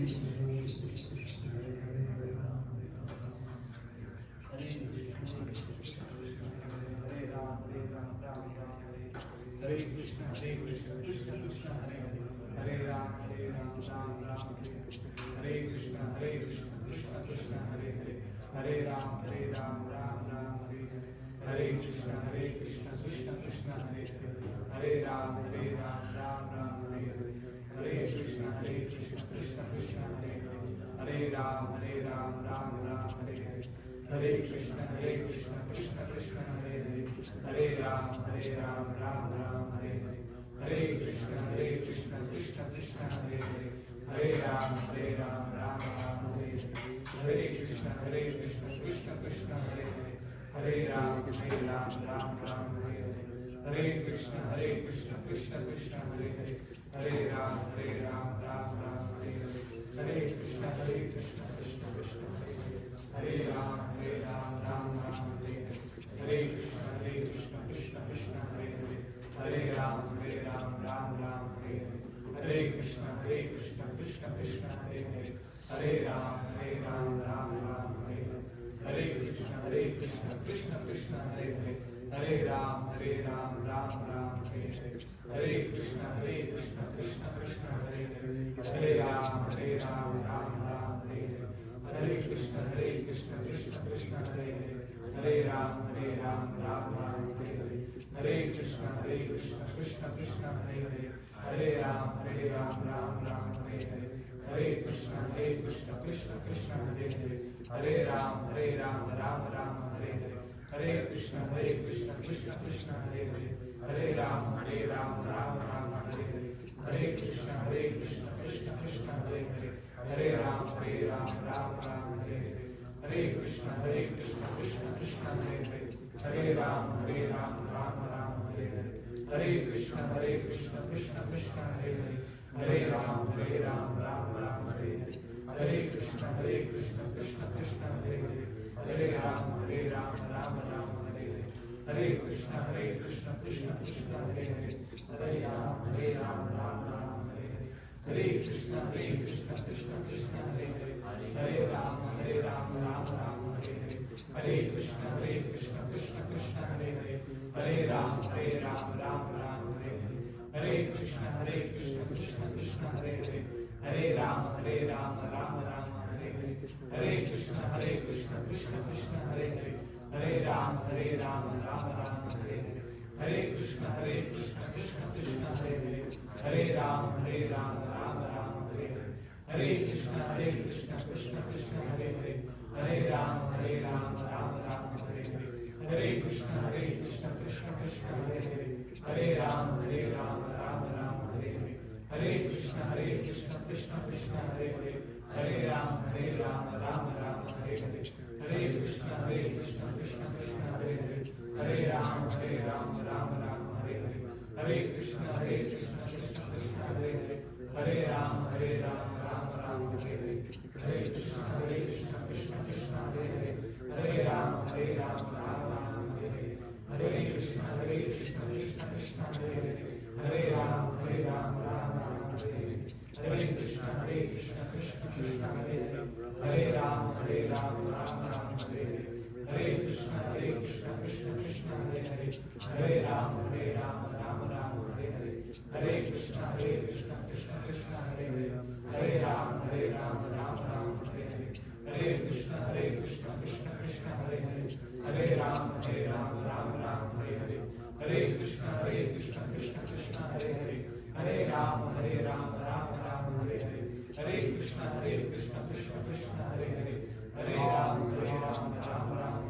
Krishna, Krishna, Hare Rama, Hare Krishna, Krishna Krishna, Hare Hare, Hare Rama, Rama, Rama, Hare Krishna, Krishna Krishna, Hare Hare, Hare Rama, Rama, Rama, Hare Krishna, Krishna Krishna, Hare Hare, Hare Rama, Rama, Rama, Hare Krishna, Krishna Krishna, Hare Hare, Hare Rama, Rama, Rama, Hare Krishna, Krishna Krishna, Hare Hare, Hare Rama, Rama, Hare Krishna, Krishna Krishna, Hare Hare, Hare Rama, Rama, Hare Krishna, Krishna Krishna, Hare Hare, Hare Rama, Rama, Hare Krishna, Krishna Krishna, Hare Hare, Hare Rama, Rama, Hare Krishna, Krishna Krishna, Hare Rama, Rama, Hare Krishna, Krishna Krishna, Hare Hare, Hare Rama, Rama, Hare Krishna, Krishna Krishna Krishna Hare Hare, Hare Ram, Ram Ram, Hare Hare, Hare Krishna Krishna Krishna Hare Hare, Hare Ram, Ram Ram, Hare Hare, Hare Krishna Krishna Krishna Hare Hare, Hare Ram, Ram Ram, Hare Hare, Hare Krishna Krishna Krishna Hare Hare, Hare Ram, Ram Ram, Hare Hare, Hare Krishna Krishna Krishna Hare Hare, Hare Ram, Ram Ram, Hare Hare, Hare Krishna Krishna Krishna Hare Hare, Hare Ram, Ram Hare Hare, Hare Krishna Krishna Krishna Hare Hare, Hare Ram, Ram Hare Hare, Hare Krishna Krishna Krishna Hare Hare, Hare Ram, Ram Hare Hare, Hare Krishna Krishna Krishna Hare Hare, Hare Ram, Ram Hare Hare, Hare Krishna Krishna Krishna Hare Hare, Hare Ram, Ram Hare Hare, Hare Krishna Krishna Krishna Hare Hare, Hare Ram, Ram Hare Hare, Hare Krishna Krishna Krishna Hare Hare, Hare Ram, Ram Hare Hare, Hare Krishna Krishna Krishna Hare Hare, Hare Ram, Ram Hare Hare, Hare Krishna Krishna Krishna Hare Hare, Hare Ram, Ram Hare Hare, Hare Krishna Krishna Krishna Hare Hare, Hare Ram, Ram Hare Hare, Hare Krishna Krishna Krishna Hare Hare, Hare Ram, Ram Hare Hare, Hare Krishna Krishna Krishna Hare Hare, Hare Ram, Ram Hare Hare, Hare Krishna Krishna Krishna Hare Hare, Hare Ram, Ram Hare Hare, Hare Krishna Krishna Krishna Hare Hare, Hare Ram, Ram Hare Hare, Hare Krishna Krishna Krishna Hare Hare, Hare Ram, Ram Hare Hare, Hare Krishna Krishna Krishna Hare Hare, Hare Ram, Ram Hare Hare, Hare Krishna Krishna Krishna Hare Hare, Hare Ram, Ram Hare Hare, Hare Krishna Krishna Krishna Hare Hare, Hare Ram, Ram Hare Hare, Hare Krishna Krishna Krishna Hare Hare, Hare Ram, Ram Hare Hare, Hare Krishna Krishna Krishna Hare Hare, Hare Ram, Ram Hare Hare, Hare Krishna Krishna Krishna Hare Hare, Hare Ram, Ram Hare Hare, Hare Krishna Krishna Krishna Hare Hare, Hare Ram, Ram Hare Hare, Hare Krishna Krishna Krishna Hare Hare, Hare Ram, Ram Hare Hare, Hare Krishna Krishna Krishna Hare Hare, Hare Ram, Ram Hare Hare, Hare Krishna Krishna Krishna Hare Hare, Hare Ram, Ram Hare Hare, Hare Krishna Krishna Krishna Hare Hare, Hare Ram, Ram Hare Hare, Hare Krishna Krishna Krishna Hare Hare, Hare Ram, Ram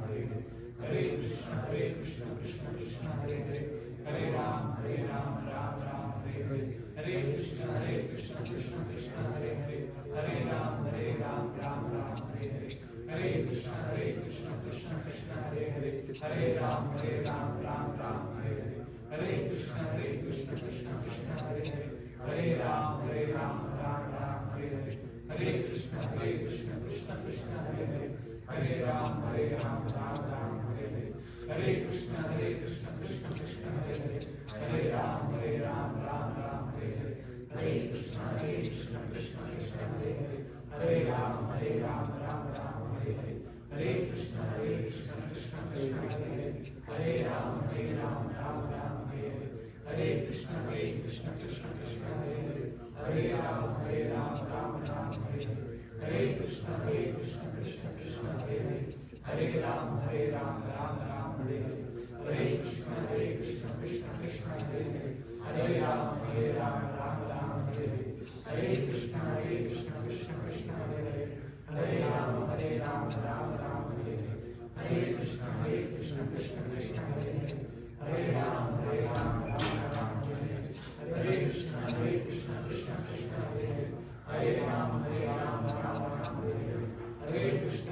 Hare Hare, Hare Krishna Krishna Krishna Hare Hare, Hare Ram, Ram Hare Hare, Hare Krishna Krishna Krishna Hare Hare, Hare Ram, Ram Hare Hare, Hare Krishna Krishna Krishna Hare Hare, Hare Ram, Ram Hare Hare, Hare Krishna Krishna Krishna Hare Hare, Hare Ram, Ram Hare Hare, Hare Krishna Krishna Krishna Hare Hare, Hare Ram, Ram Hare Hare, Hare Krishna Krishna Krishna Hare Hare, Hare Ram, Ram Hare Hare, Hare Krishna Krishna Krishna Hare Hare, Hare Ram, Ram Hare Hare, Hare Krishna Krishna Krishna Hare Hare, Hare Ram, Ram Hare Hare, Hare Krishna Krishna Krishna Hare Hare, Hare Ram, Ram Hare Hare, Hare Krishna Krishna Krishna Hare Hare, Hare Ram, Ram Hare Hare, Hare Krishna Krishna Krishna Hare Hare, Hare Ram, Ram Hare Hare, Hare Krishna Krishna Krishna Hare Hare, Hare Ram, Ram Hare Hare, Hare Krishna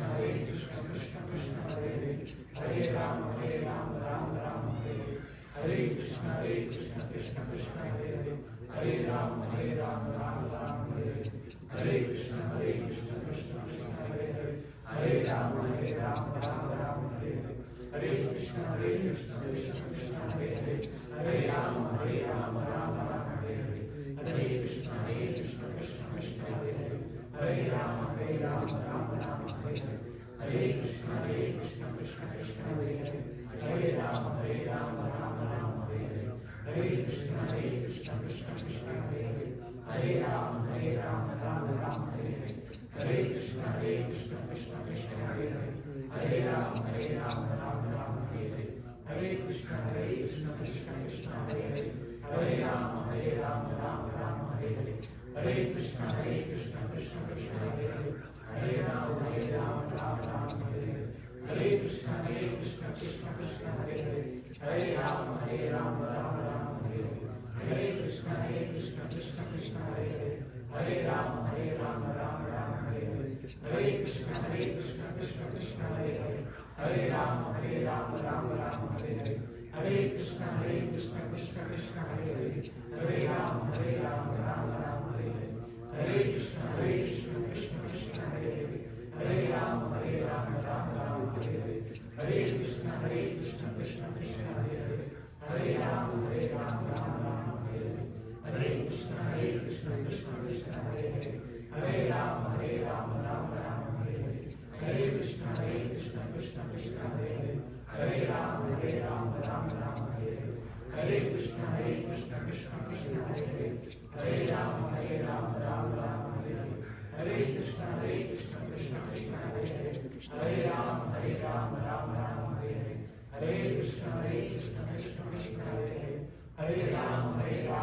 Krishna Krishna Hare Hare, Hare Ram, Ram Hare Hare, Hare Krishna Krishna Krishna Hare Hare, Hare Ram, Ram Hare Hare, Hare Krishna Krishna Krishna Hare Hare, Hare Ram, Ram Hare Hare, Hare Krishna Krishna Krishna Hare Hare, Hare Ram, Ram Hare Hare, Hare Krishna Krishna Krishna Hare Krishna Krishna Krishna Hare Hare, Hare Rama Rama Rama Hare Hare, Hare Krishna Krishna Krishna Hare Hare, Hare Rama Rama Rama Hare Hare, Hare Krishna Krishna Krishna Hare Hare, Hare Rama Rama Rama Hare Hare, Hare Krishna Krishna Krishna Hare Hare, Hare Rama Rama Rama Hare Hare, Hare Krishna Krishna Krishna Hare Hare, Hare Rama Rama Rama Hare Hare, Hare Krishna Krishna Krishna Hare Hare, Hare Rama Rama Rama Hare Hare, Hare Krishna Krishna Krishna Hare Hare, Hare Rama Rama Rama Hare Hare, Hare Krishna Krishna Krishna Hare Hare, Hare Rama Rama Rama Hare Hare, Hare Krishna Krishna Krishna Hare Hare, Hare Rama Rama Rama Hare Hare, Hare Krishna Krishna Krishna Hare Hare, Hare Rama Rama Rama Hare Hare, Hare Krishna Krishna Krishna Hare Hare, Hare Rama Rama Rama Hare Hare, Hare Krishna Krishna Krishna Hare Hare, Hare Rama Rama Rama Hare Hare, Hare Krishna Krishna Krishna Hare Hare, Hare Rama Rama Rama Hare Hare, Hare Krishna Krishna Krishna Hare Hare, Hare Rama Rama Rama Hare Hare, Hare Krishna Krishna Krishna Hare Hare, Hare Rama Rama Rama Hare Hare, Hare Krishna Krishna Krishna Hare Hare, Hare Rama Rama Rama Hare Hare, Hare Krishna Krishna Krishna Hare Hare, Hare Rama Rama Rama Hare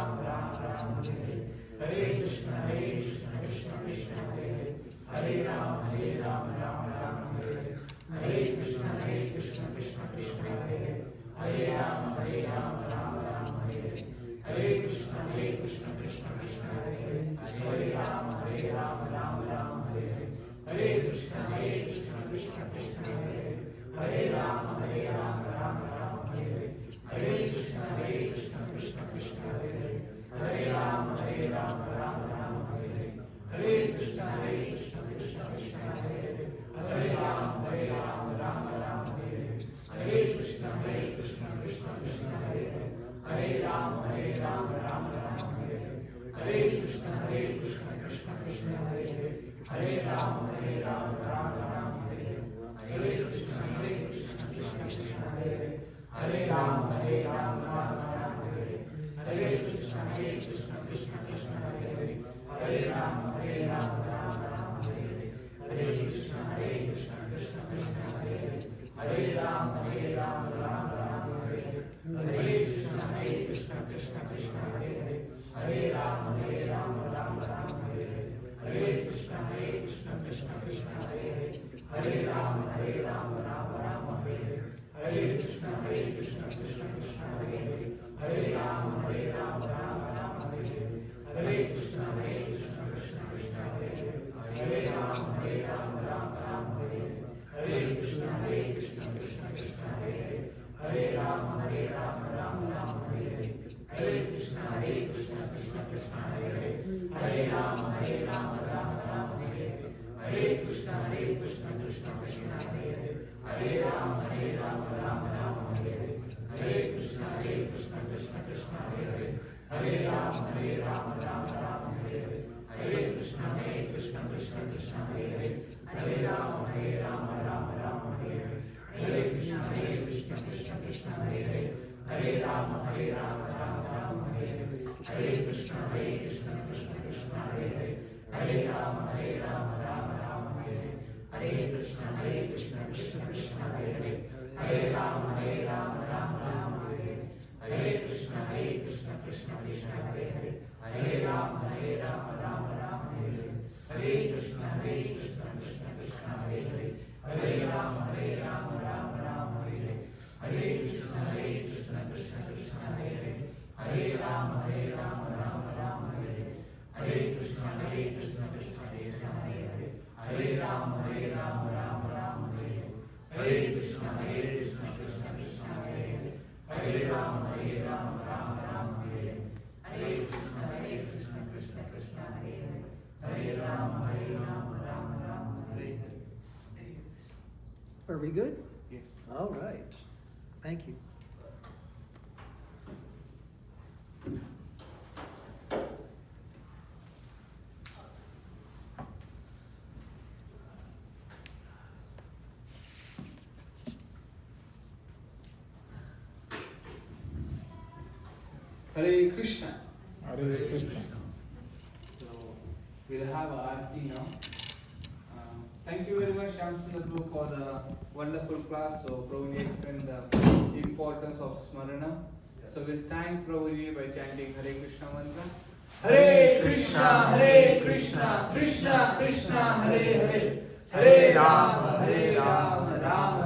Hare, Hare Krishna Krishna Krishna Hare Hare, Hare Rama Rama Rama Hare Hare, Hare Krishna Krishna Krishna Hare Hare, Hare Rama Rama Rama Hare Hare, Hare Krishna Krishna Krishna Hare Hare, Hare Rama Rama Rama Hare Hare, Hare Krishna Krishna Krishna Hare Hare, Hare Rama Rama Rama Hare Hare, Hare Krishna Krishna Krishna Hare Hare, Hare Rama Rama Rama Hare Hare, Hare Krishna Krishna Krishna Hare Hare, Hare Rama Rama Rama Hare Hare, Hare Krishna Krishna Krishna Hare Hare, Hare Rama Rama Rama Hare Hare, Hare Krishna Krishna Krishna Hare Hare, Hare Rama Rama Rama Hare Hare, Hare Krishna Krishna Krishna Hare Hare, Hare Rama Rama Rama Hare Hare, Hare Krishna Krishna Krishna Hare Hare, Hare Rama Rama Rama Hare Hare, Hare Krishna Krishna Krishna Hare Hare, Hare Rama Rama Rama Hare Hare, Hare Krishna Krishna Krishna Hare Hare, Hare Rama Rama Rama Hare Hare, Hare Krishna Krishna Krishna Hare Hare, Hare Rama Rama Rama Hare Hare, Hare Krishna Krishna Krishna Hare Hare, Hare Rama Rama Rama Hare Hare, Hare Krishna Krishna Krishna Hare Hare, Hare Rama Rama Rama Hare Hare, Hare Krishna Krishna Krishna Hare Hare, Hare Rama Rama Rama Hare Hare, Hare Krishna Krishna Krishna Hare Hare, Hare Rama Rama Rama Hare Hare, Hare Krishna Krishna Krishna Hare Hare, Hare Rama Rama Rama Hare Hare, Hare Krishna Krishna Krishna Hare Hare, Hare Rama Rama Rama Hare Hare, Hare Krishna Krishna Krishna Hare Hare, Hare Rama Rama Rama Hare Hare, Hare Krishna Krishna Krishna Hare Hare, Hare Rama Rama Rama Hare Hare, Hare Krishna Krishna Krishna Hare Hare, Hare Rama Rama Rama Hare Hare, Hare Krishna Krishna Krishna Hare Hare, Hare Rama Rama Rama Hare Hare, Hare Krishna Krishna Krishna Hare Hare, Hare Rama Rama Rama Hare Hare, Hare Krishna Krishna Krishna Hare Hare, Hare Rama Rama Rama Hare Hare, Hare Krishna Krishna Krishna Hare Hare, Hare Rama Rama Rama Hare Hare, Hare Krishna Krishna Krishna Hare Hare, Hare Rama Rama Rama Hare Hare, Hare Krishna Krishna Krishna Hare Hare, Hare Rama Rama Rama Hare Hare. Are we good? Yes. All right. Thank you. Hare Krishna. Hare Krishna. So we'll have our aarti now. Thank you very much, Shyamsundara, for the wonderful class. So Prabhuji explained the importance of Smaranam. So we'll thank Prabhuji by chanting Hare Krishna mantra. Hare Krishna, Krishna Krishna, Hare Hare, Hare Rama, Rama